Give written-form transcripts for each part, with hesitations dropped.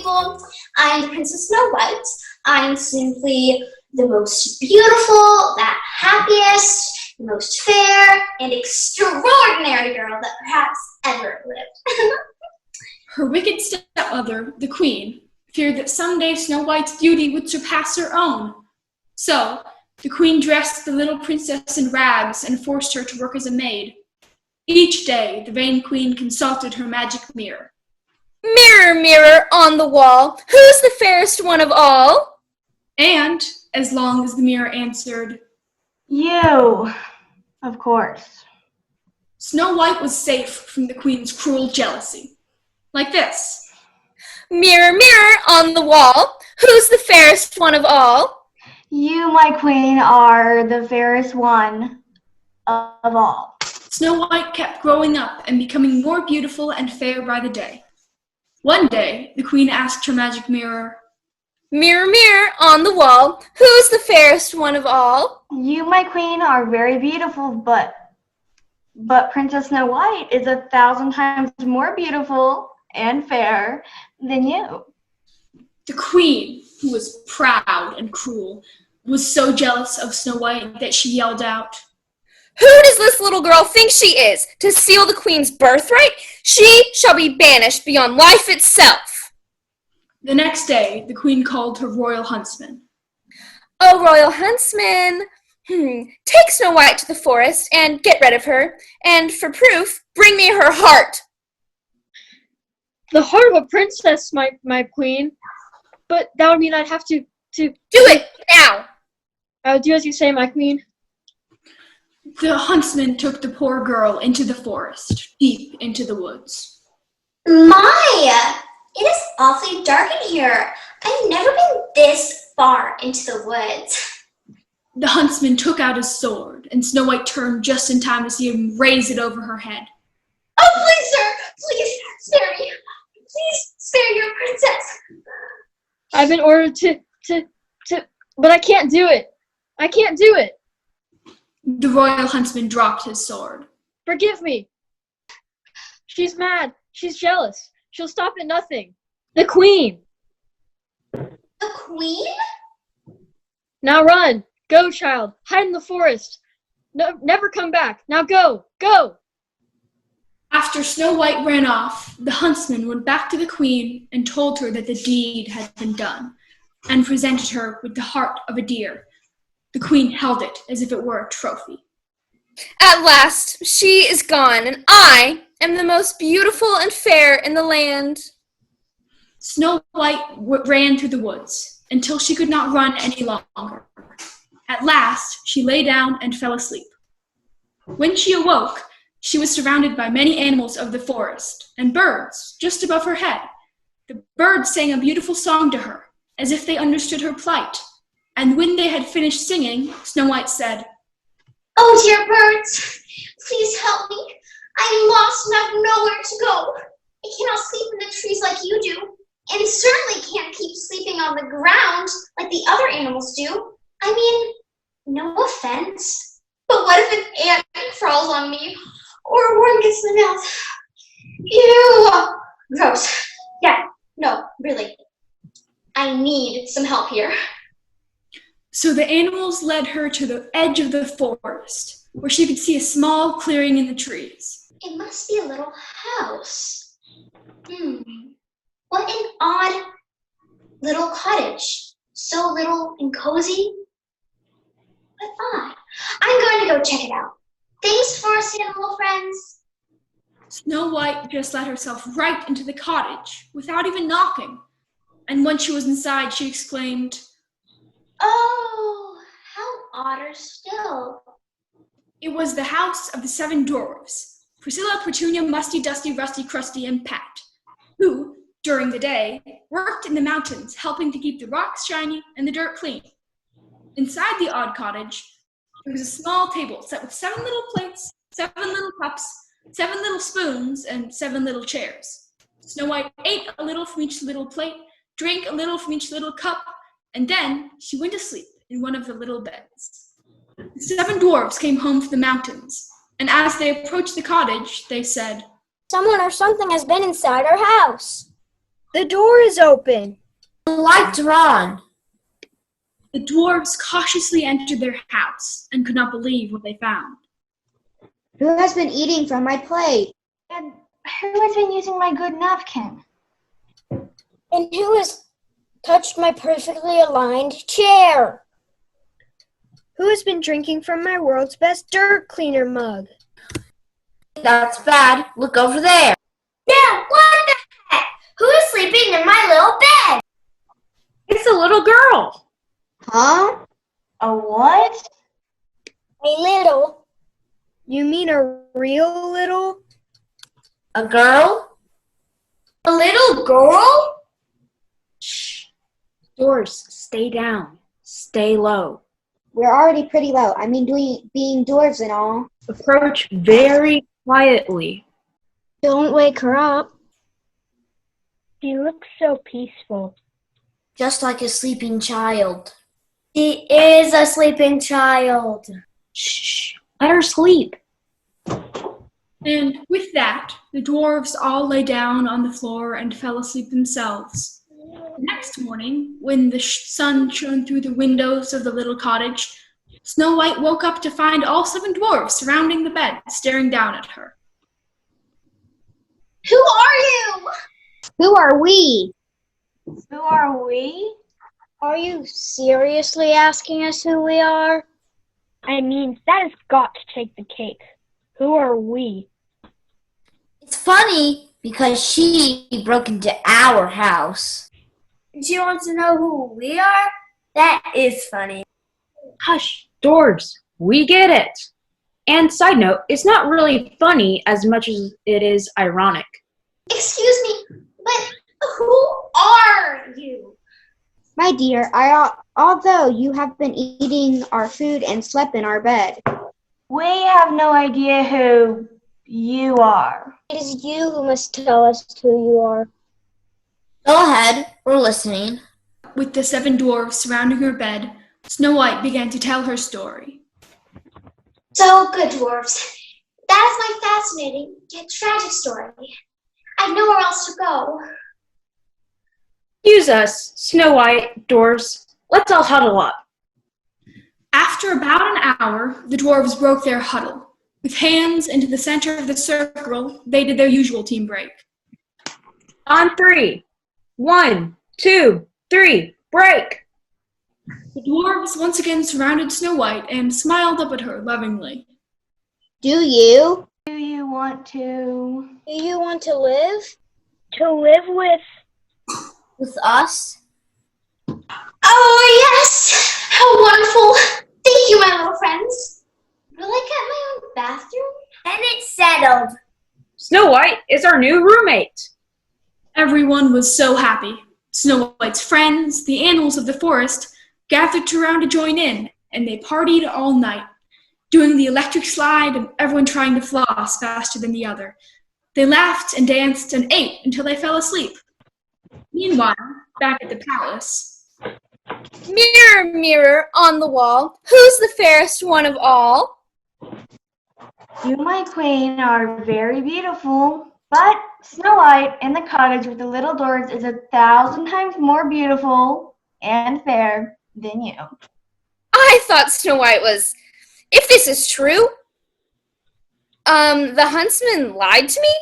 people. I'm Princess Snow White. I'm simply the most beautiful, the happiest, the most fair, and extraordinary girl that perhaps ever lived. Her wicked stepmother, the queen, feared that someday Snow White's beauty would surpass her own. So, the queen dressed the little princess in rags and forced her to work as a maid. Each day, the vain queen consulted her magic mirror. Mirror, mirror on the wall, who's the fairest one of all? And, as long as the mirror answered, You, of course. Snow White was safe from the queen's cruel jealousy. Like this. Mirror, mirror on the wall, who's the fairest one of all? You, my queen, are the fairest one of all. Snow White kept growing up and becoming more beautiful and fair by the day. One day, the queen asked her magic mirror, Mirror, mirror on the wall, who's the fairest one of all? You, my queen, are very beautiful, but Princess Snow White is 1,000 times more beautiful and fair than you. The queen, who was proud and cruel, was so jealous of Snow White that she yelled out, Who does this little girl think she is? To steal the queen's birthright? She shall be banished beyond life itself. The next day, the queen called her royal huntsman. Oh, royal huntsman, take Snow White to the forest and get rid of her, and for proof, bring me her heart. The heart of a princess, my queen. But that would mean I'd have to Do it now. I'll do as you say, my queen. The huntsman took the poor girl into the forest, deep into the woods. My! It is awfully dark in here. I've never been this far into the woods. The huntsman took out his sword, and Snow White turned just in time to see him raise it over her head. Oh, please, sir! Please, spare me! Please, spare your princess! I've been ordered to, but I can't do it. I can't do it. The royal huntsman dropped his sword. Forgive me. She's mad. She's jealous. She'll stop at nothing. The queen. The queen? Now run. Go, child. Hide in the forest. No, never come back. Now go. Go. After Snow White ran off, the huntsman went back to the queen and told her that the deed had been done, and presented her with the heart of a deer. The queen held it as if it were a trophy. At last, she is gone, and I am the most beautiful and fair in the land. Snow White ran through the woods until she could not run any longer. At last, she lay down and fell asleep. When she awoke, she was surrounded by many animals of the forest and birds just above her head. The birds sang a beautiful song to her, as if they understood her plight. And when they had finished singing, Snow White said, Oh, dear birds, please help me. I'm lost and have nowhere to go. I cannot sleep in the trees like you do, and certainly can't keep sleeping on the ground like the other animals do. I mean, no offense, but what if an ant crawls on me, or a worm gets in the mouth? Ew! Gross. Yeah, no, really. I need some help here. So the animals led her to the edge of the forest, where she could see a small clearing in the trees. It must be a little house. What an odd little cottage. So little and cozy. But odd. I'm going to go check it out. Thanks for us, animal friends. Snow White just let herself right into the cottage without even knocking. And when she was inside, she exclaimed, Oh, how odder still. It was the house of the 7 dwarves, Priscilla, Petunia, Musty, Dusty, Rusty, Crusty, and Pat, who, during the day, worked in the mountains, helping to keep the rocks shiny and the dirt clean. Inside the odd cottage, there was a small table set with 7 little plates, 7 little cups, 7 little spoons, and 7 little chairs. Snow White ate a little from each little plate, drank a little from each little cup, and then she went to sleep in one of the little beds. The 7 dwarves came home from the mountains, and as they approached the cottage, they said, Someone or something has been inside our house. The door is open. The lights are on. The dwarves cautiously entered their house and could not believe what they found. Who has been eating from my plate? And who has been using my good napkin? And who has touched my perfectly aligned chair? Who has been drinking from my world's best dirt cleaner mug? That's bad. Look over there. Yeah, what the heck? Who is sleeping in my little bed? It's a little girl. Huh? A what? A little. You mean a real little? A girl? A little girl? Doors, stay down. Stay low. We're already pretty low. I mean, being dwarves and all. Approach very quietly. Don't wake her up. She looks so peaceful. Just like a sleeping child. She is a sleeping child. Shh. Let her sleep. And with that, the dwarves all lay down on the floor and fell asleep themselves. The next morning, when the sun shone through the windows of the little cottage, Snow White woke up to find all 7 dwarves surrounding the bed, staring down at her. Who are you? Who are we? Who are we? Are you seriously asking us who we are? I mean, that has got to take the cake. Who are we? It's funny because she broke into our house. She wants to know who we are? That is funny. Hush, dwarves. We get it. And side note, it's not really funny as much as it is ironic. Excuse me, but who are you? My dear, although you have been eating our food and slept in our bed. We have no idea who you are. It is you who must tell us who you are. Go ahead, we're listening. With the 7 dwarves surrounding her bed, Snow White began to tell her story. So good, dwarves. That is my fascinating yet tragic story. I've nowhere else to go. Excuse us, Snow White, dwarves. Let's all huddle up. After about an hour, the dwarves broke their huddle. With hands into the center of the circle, they did their usual team break. On 3. 1, 2, 3, break! The dwarves once again surrounded Snow White and smiled up at her lovingly. Do you? Do you want to? Do you want to live? To live with? With us? Oh, yes! How wonderful! Thank you, my little friends. Will I get my own bathroom? And it's settled. Snow White is our new roommate. Everyone was so happy. Snow White's friends, the animals of the forest, gathered around to join in, and they partied all night, doing the electric slide and everyone trying to floss faster than the other. They laughed and danced and ate until they fell asleep. Meanwhile, back at the palace, Mirror, mirror on the wall, who's the fairest one of all? You, my queen, are very beautiful, but Snow White in the cottage with the little doors is 1,000 times more beautiful and fair than you. I thought Snow White was... If this is true, the huntsman lied to me?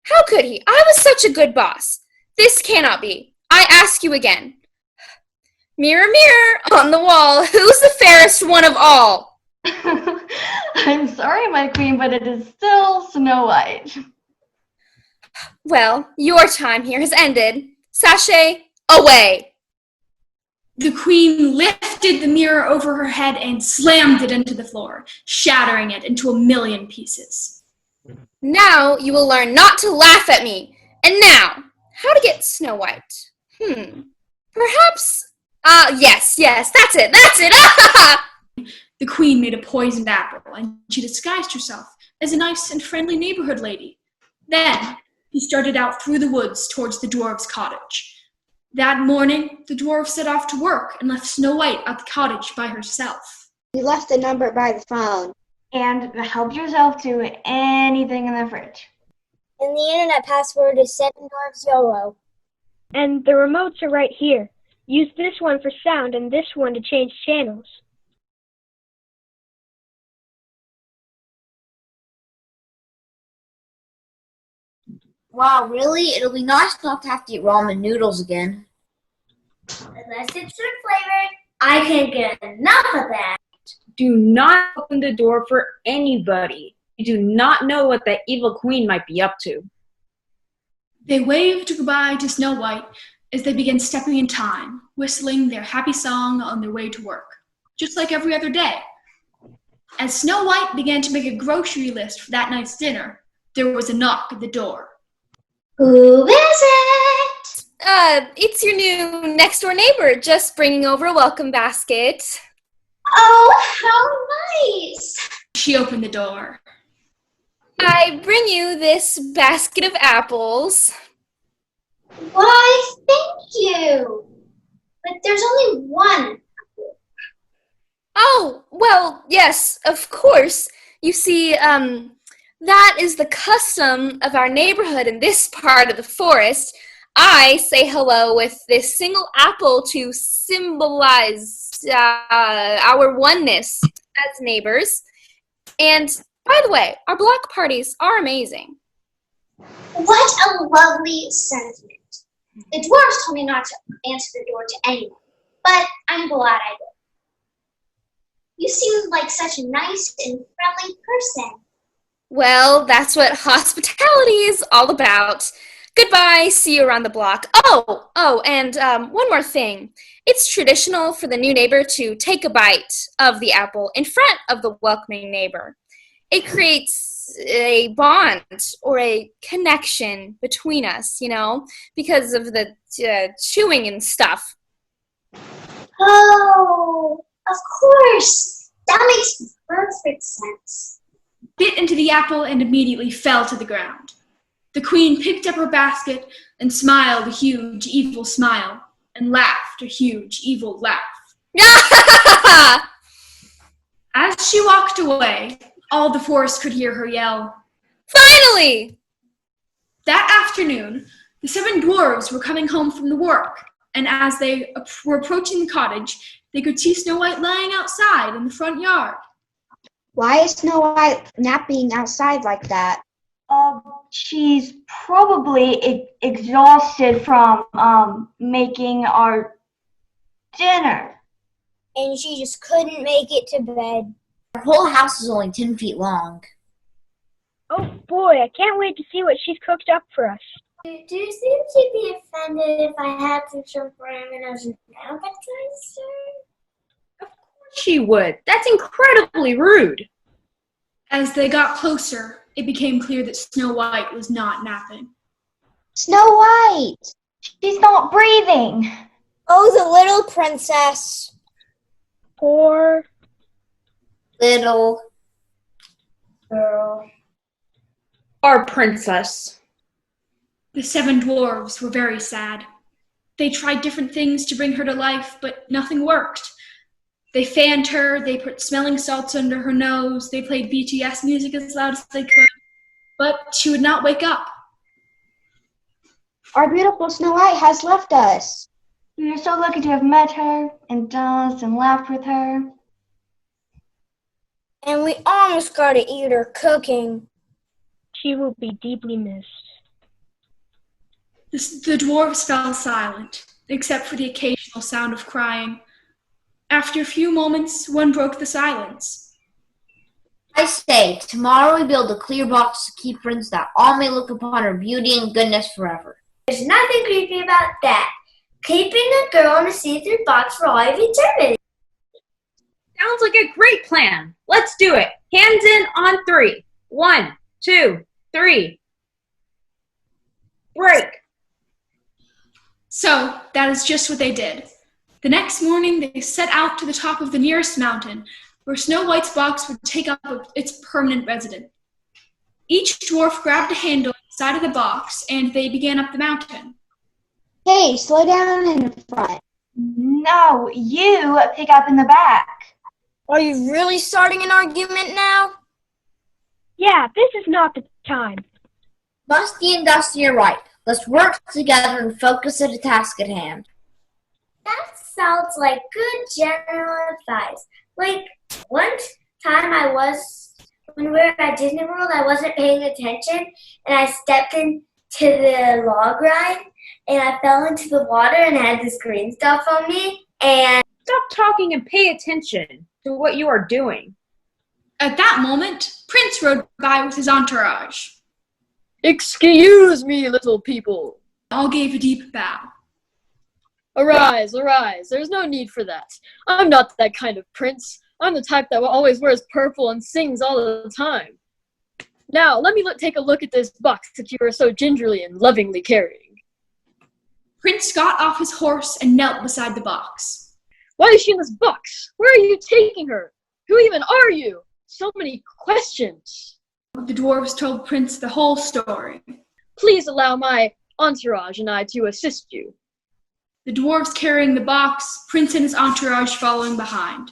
How could he? I was such a good boss. This cannot be. I ask you again. Mirror, mirror on the wall, who's the fairest one of all? I'm sorry, my queen, but it is still Snow White. Well, your time here has ended. Sashay, away! the queen lifted the mirror over her head and slammed it into the floor, shattering it into 1,000,000 pieces. Now you will learn not to laugh at me. And now, how to get Snow White? Perhaps, yes, that's it. The queen made a poisoned apple, and she disguised herself as a nice and friendly neighborhood lady. Then he started out through the woods towards the dwarf's cottage. That morning, the dwarf set off to work and left Snow White at the cottage by herself. You left the number by the phone. And help yourself to anything in the fridge. And the internet password is 7dwarfsyolo. And the remotes are right here. Use this one for sound and this one to change channels. Wow, really? It'll be nice not to have to eat ramen noodles again. Unless it's fruit flavored, I can't get enough of that. Do not open the door for anybody. You do not know what that evil queen might be up to. They waved goodbye to Snow White as they began stepping in time, whistling their happy song on their way to work, just like every other day. As Snow White began to make a grocery list for that night's dinner, there was a knock at the door. Who is it? It's your new next-door neighbor, just bringing over a welcome basket. Oh, how nice! She opened the door. I bring you this basket of apples. Why, thank you. But there's only one. Oh, well, yes, of course. You see, that is the custom of our neighborhood in this part of the forest. I say hello with this single apple to symbolize our oneness as neighbors. And by the way, our block parties are amazing. What a lovely sentiment. The dwarves told me not to answer the door to anyone, but I'm glad I did. You seem like such a nice and friendly person. Well, that's what hospitality is all about. Goodbye, see you around the block. And one more thing. It's traditional for the new neighbor to take a bite of the apple in front of the welcoming neighbor. It creates a bond or a connection between us, because of the chewing and stuff. Oh, of course. That makes perfect sense. Bit into the apple and immediately fell to the ground. The queen picked up her basket and smiled a huge, evil smile and laughed a huge, evil laugh. As she walked away, all the forest could hear her yell, Finally! That afternoon, the 7 dwarves were coming home from the work, and as they were approaching the cottage, they could see Snow White lying outside in the front yard. Why is Snow White napping outside like that? She's probably exhausted from making our dinner. And she just couldn't make it to bed. Our whole house is only 10 feet long. Oh boy, I can't wait to see what she's cooked up for us. Do you think she'd be offended if I had to jump ramen as an appetizer? She would. That's incredibly rude. As they got closer, it became clear that Snow White was not napping. Snow White! She's not breathing. Oh, the little princess. Poor Little Girl. Our princess. The 7 dwarves were very sad. They tried different things to bring her to life, but nothing worked. They fanned her, they put smelling salts under her nose, they played BTS music as loud as they could, but she would not wake up. Our beautiful Snow White has left us. We are so lucky to have met her and danced and laughed with her. And we almost got to eat her cooking. She will be deeply missed. The dwarves fell silent, except for the occasional sound of crying. After a few moments, one broke the silence. I say, tomorrow we build a clear box to keep friends that all may look upon her beauty and goodness forever. There's nothing creepy about that. Keeping a girl in a see-through box for all of eternity. Sounds like a great plan. Let's do it. Hands in on 3. 1, 2, 3. Break. So, that is just what they did. The next morning, they set out to the top of the nearest mountain, where Snow White's box would take up its permanent residence. Each dwarf grabbed a handle on the side of the box, and they began up the mountain. Hey, slow down in the front. No, you pick up in the back. Are you really starting an argument now? Yeah, this is not the time. Musty and Dusty are right. Let's work together and focus on the task at hand. That sounds like good general advice. Like, one time when we were at Disney World, I wasn't paying attention, and I stepped into the log ride, and I fell into the water and had this green stuff on me, and... Stop talking and pay attention to what you are doing. At that moment, Prince rode by with his entourage. Excuse me, little people. All gave a deep bow. Arise, arise. There's no need for that. I'm not that kind of prince. I'm the type that always wears purple and sings all the time. Now, let me take a look at this box that you are so gingerly and lovingly carrying. Prince got off his horse and knelt beside the box. Why is she in this box? Where are you taking her? Who even are you? So many questions. The dwarves told Prince the whole story. Please allow my entourage and I to assist you. The dwarves carrying the box, Prince and his entourage following behind.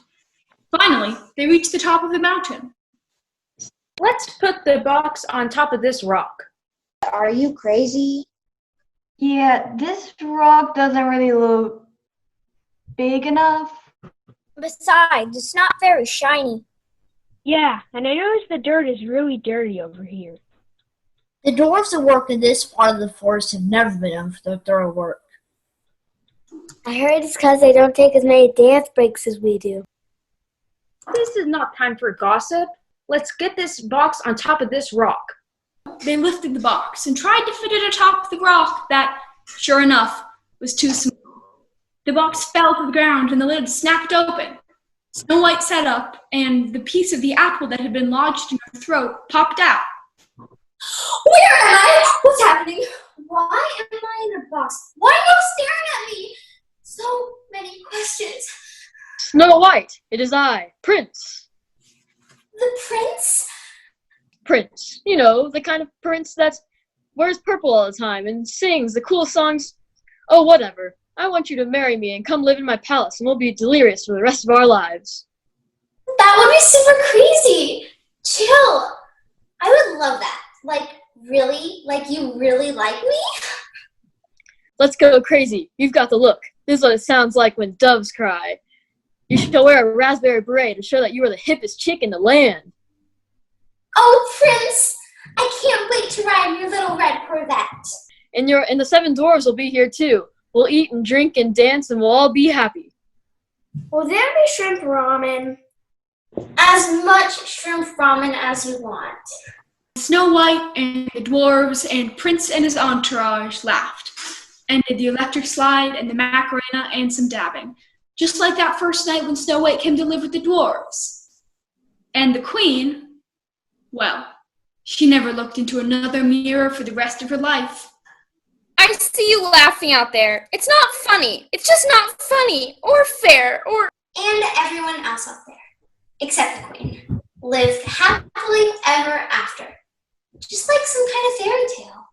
Finally, they reached the top of the mountain. Let's put the box on top of this rock. Are you crazy? Yeah, this rock doesn't really look big enough. Besides, it's not very shiny. Yeah, and I noticed the dirt is really dirty over here. The dwarves that work in this part of the forest have never been done for their thorough work. I heard it's because they don't take as many dance breaks as we do. This is not time for gossip. Let's get this box on top of this rock. They lifted the box and tried to fit it atop the rock that, sure enough, was too small. The box fell to the ground and the lid snapped open. Snow White sat up, and the piece of the apple that had been lodged in her throat popped out. Where am I? What's happening? Why am I in a box? Why are you staring at me? So many questions. Snow White, it is I, Prince. The prince? Prince. You know, the kind of prince that wears purple all the time and sings the cool songs. Oh, whatever. I want you to marry me and come live in my palace, and we'll be delirious for the rest of our lives. That would be super crazy. Chill. I would love that. Like, really? Like, you really like me? Let's go crazy. You've got the look. This is what it sounds like when doves cry. You shall wear a raspberry beret to show that you are the hippest chick in the land. Oh, Prince! I can't wait to ride your little red Corvette. And the 7 dwarves will be here too. We'll eat and drink and dance, and we'll all be happy. Will there be shrimp ramen? As much shrimp ramen as you want. Snow White and the dwarves and Prince and his entourage laughed and did the electric slide and the Macarena and some dabbing, just like that first night when Snow White came to live with the dwarves. And the queen, well, she never looked into another mirror for the rest of her life. I see you laughing out there. It's not funny. It's just not funny or fair or... And everyone else up there, except the queen, lived happily ever after. Just like some kind of fairy tale.